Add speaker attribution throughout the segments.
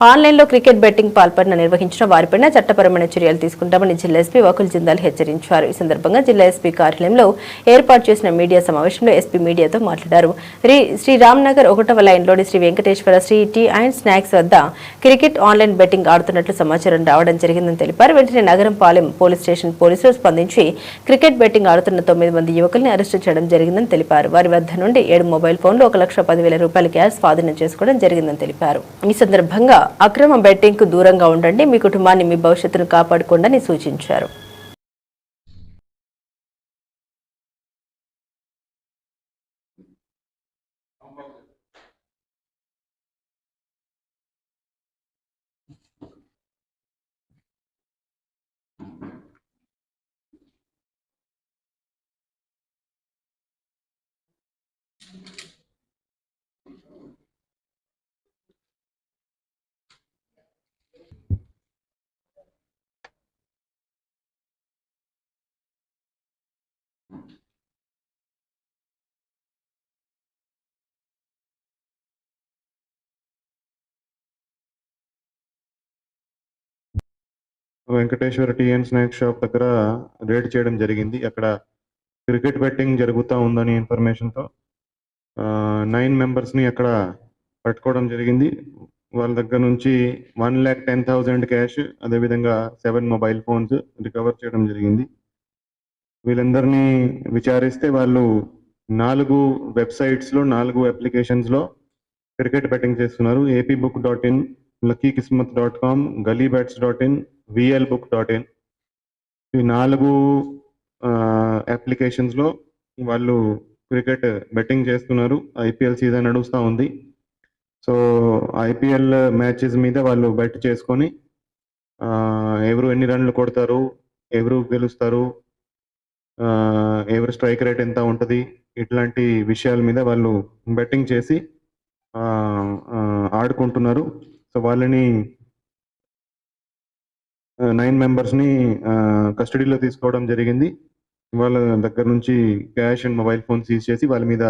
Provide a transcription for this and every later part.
Speaker 1: ఆన్లైన్లో cricket betting పాల్పడిన నిర్వహించిన వారిపైన చట్టపరమైన చర్యలు తీసుకుంటామని జిల్లా ఎస్పీ వకుల్ జిందాల్ హెచ్చరించారు. ఈ సందర్భంగా జిల్లా ఎస్పీ కార్యాలయంలో ఏర్పాటు చేసిన మీడియా సమావేశంలో ఎస్పీ మీడియాతో మాట్లాడారు. శ్రీ రామ్నగర్ 1వ లైన్లోని Shri Venkateswara Shri tea and snacks వద్ద క్రికెట్ ఆన్లైన్ బెట్టింగ్ ఆడుతున్నట్లు సమాచారం రావడం జరిగిందని తెలిపారు. వెంటనే నగరంపాలెం పోలీస్ స్టేషన్ పోలీసులు స్పందించి క్రికెట్ బెట్టింగ్ ఆడుతున్న 9 మంది యువకుల్ని అరెస్టు చేయడం జరిగిందని తెలిపారు. వారి వద్ద నుండి 7 మొబైల్ ఫోన్లు 1,10,000 రూపాయల క్యాష్ స్వాధీనం చేసుకోవడం జరిగిందని తెలిపారు. ఈ సందర్భంగా అక్రమ బెట్టింగ్ కు దూరంగా ఉండండి, మీ కుటుంబాన్ని మీ భవిష్యత్తును కాపాడుకోండి అని సూచించారు.
Speaker 2: Venkateswara tea and snacks shop దగ్గర రేడ్ చేయడం జరిగింది. అక్కడ క్రికెట్ బెట్టింగ్ జరుగుతూ ఉందని ఇన్ఫర్మేషన్తో 9 మెంబర్స్ని అక్కడ పట్టుకోవడం జరిగింది. వాళ్ళ దగ్గర నుంచి 1,10,000 క్యాష్, అదేవిధంగా 7 మొబైల్ ఫోన్స్ రికవర్ చేయడం జరిగింది. వీళ్ళందరినీ విచారిస్తే వాళ్ళు 4 వెబ్సైట్స్లో 4 అప్లికేషన్స్లో క్రికెట్ బెట్టింగ్ చేస్తున్నారు. apbook.in, luckykismat.com, gullybets.in, vlbook.in. ఈ 4 అప్లికేషన్స్లో వాళ్ళు క్రికెట్ బెట్టింగ్ చేస్తున్నారు. ఐపీఎల్ సీజన్ నడుస్తూ ఉంది. సో ఐపీఎల్ మ్యాచెస్ మీద వాళ్ళు బెట్ చేసుకొని ఎవరు ఎన్ని రన్లు కొడతారు, ఎవరు గెలుస్తారు, ఎవరు స్ట్రైక్ రేట్ ఎంత ఉంటుంది, ఇట్లాంటి విషయాల మీద వాళ్ళు బెట్టింగ్ చేసి ఆడుకుంటున్నారు. సో వాళ్ళని 9 మెంబర్స్ని కస్టడీలో తీసుకోవడం జరిగింది. వాళ్ళ దగ్గర నుంచి cash and mobile phone seize చేసి వాళ్ళ మీద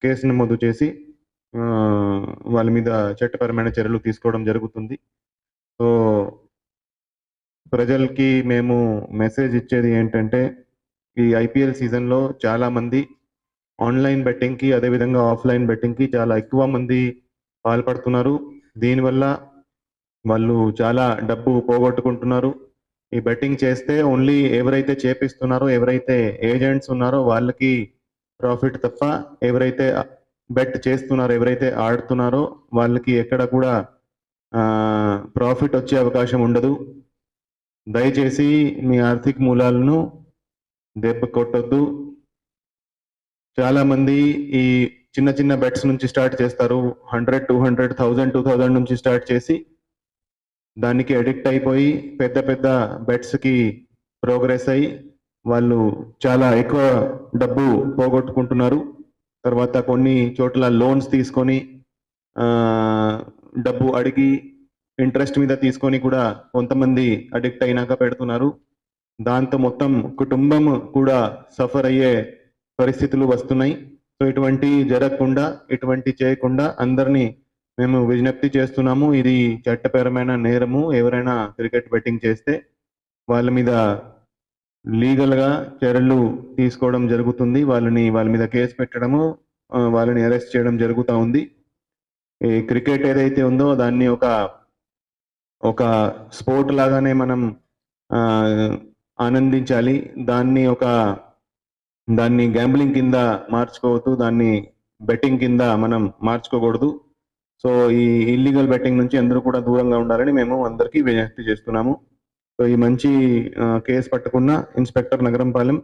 Speaker 2: కేసు నమోదు చేసి వాళ్ళ మీద చట్టపరమైన చర్యలు తీసుకోవడం జరుగుతుంది. సో ప్రజలకి మేము మెసేజ్ ఇచ్చేది ఏంటంటే, ఈ ఐపీఎల్ సీజన్లో చాలామంది ఆన్లైన్ బెట్టింగ్కి, అదేవిధంగా ఆఫ్లైన్ బెట్టింగ్కి చాలా ఎక్కువ మంది పాల్పడుతున్నారు. దీనివల్ల వాళ్ళు చాలా డబ్బు పోగొట్టుకుంటున్నారు. ఈ బెట్టింగ్ చేస్తే ఓన్లీ ఎవరైతే చేపిస్తున్నారో, ఎవరైతే ఏజెంట్స్ ఉన్నారో వాళ్ళకి ప్రాఫిట్ తప్ప, ఎవరైతే బెట్ చేస్తున్నారో, ఎవరైతే ఆడుతున్నారో వాళ్ళకి ఎక్కడ కూడా ప్రాఫిట్ వచ్చే అవకాశం ఉండదు. దయచేసి మీ ఆర్థిక మూలాలను దెబ్బ కొట్టొద్దు. చాలామంది ఈ చిన్న చిన్న బెట్స్ నుంచి స్టార్ట్ చేస్తారు. 100, 200, 1000, 2000 నుంచి స్టార్ట్ చేసి దానికి అడిక్ట్ అయిపోయి పెద్ద పెద్ద బెట్స్కి ప్రోగ్రెస్ అయ్యి వాళ్ళు చాలా ఎక్కువ డబ్బు పోగొట్టుకుంటున్నారు. తర్వాత కొన్ని చోట్ల లోన్స్ తీసుకొని డబ్బు అడిగి ఇంట్రెస్ట్ మీద తీసుకొని కూడా కొంతమంది అడిక్ట్ అయినాక పెడుతున్నారు. దాంతో మొత్తం కుటుంబం కూడా సఫర్ అయ్యే పరిస్థితులు వస్తున్నాయి. సో ఇటువంటి జరగకుండా, ఇటువంటి చేయకుండా అందరినీ మేము విజ్ఞప్తి చేస్తున్నాము. ఇది చట్టపరమైన నేరము. ఎవరైనా క్రికెట్ బెట్టింగ్ చేస్తే వాళ్ళ మీద లీగల్గా చర్యలు తీసుకోవడం జరుగుతుంది. వాళ్ళ మీద కేసు పెట్టడము, వాళ్ళని అరెస్ట్ చేయడం జరుగుతూ ఉంది. ఈ క్రికెట్ ఏదైతే ఉందో దాన్ని ఒక స్పోర్ట్ లాగానే మనం ఆనందించాలి. దాన్ని గ్యాంబ్లింగ్ కింద మార్చుకోవద్దు, దాన్ని బెట్టింగ్ కింద మనం మార్చుకోకూడదు. సో ఈ ఇల్లీగల్ బెట్టింగ్ నుంచి అందరూ కూడా దూరంగా ఉండాలని మేము అందరికీ విజ్ఞప్తి చేస్తున్నాము. సో ఈ మంచి కేసు పట్టుకున్న inspector Nagarampalem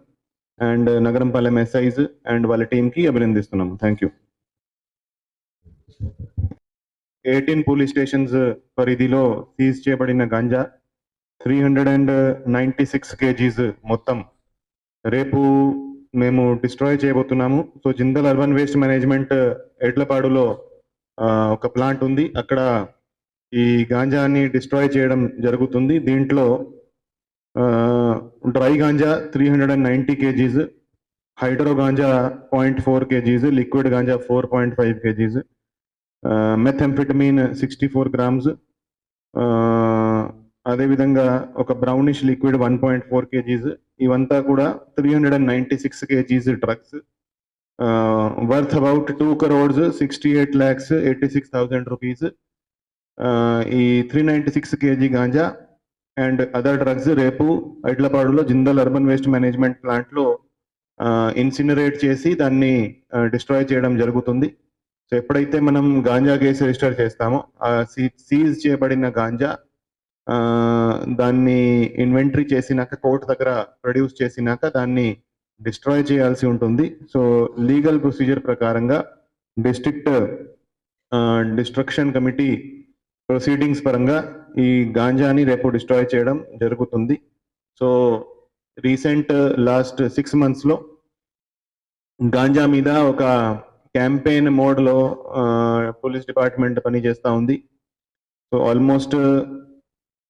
Speaker 2: and Nagarampalem SIs and వాళ్ళ టీంకి అభినందిస్తున్నాము. Thank you. 18 పోలీస్ స్టేషన్స్ పరిధిలో సీజ్ చేయబడిన గాంజా 396 kgs మొత్తం రేపు మేము డిస్ట్రాయ్ చేయబోతున్నాము. So Jindal urban waste management ఎడ్లపాడులో ఒక ప్లాంట్ ఉంది. అక్కడ ఈ గాంజాని డిస్ట్రాయ్ చేయడం జరుగుతుంది. దీంట్లో dry ganja 390 kgs, hydro ganja 0.4 kgs, liquid ganja 4.5 kgs, మెథంఫెటమిన్ 64 grams, అదేవిధంగా ఒక బ్రౌనిష్ లిక్విడ్ 1.4 kgs, ఇవంతా కూడా 396 kgs drugs worth about 2 crores 68,86,000 rupees. ఈ 396 kg ganja and other drugs రేపు ఐడ్లపాడులో జిందాల్ అర్బన్ వేస్ట్ మేనేజ్మెంట్ ప్లాంట్లో ఇన్సినరేట్ చేసి దాన్ని డిస్ట్రాయ్ చేయడం జరుగుతుంది. సో ఎప్పుడైతే మనం గాంజా కేసు రిజిస్టర్ చేస్తామో ఆ సీజ్ చేయబడిన గాంజా దాన్ని ఇన్వెంటరీ చేసినాక కోర్టు దగ్గర ప్రొడ్యూస్ చేసినాక దాన్ని డిస్ట్రాయ్ చేయాల్సి ఉంటుంది. సో లీగల్ ప్రొసీజర్ ప్రకారంగా డిస్ట్రిక్ట్ డిస్ట్రక్షన్ కమిటీ ప్రొసీడింగ్స్ పరంగా ఈ గాంజాని రేపు డిస్ట్రాయ్ చేయడం జరుగుతుంది. సో రీసెంట్ లాస్ట్ 6 months లో గాంజా మీద ఒక క్యాంపెయిన్ మోడ్లో పోలీస్ డిపార్ట్మెంట్ పనిచేస్తూ ఉంది. సో ఆల్మోస్ట్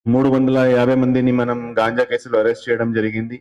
Speaker 2: 350 మందిని మనం గాంజా కేసులో అరెస్ట్ చేయడం జరిగింది.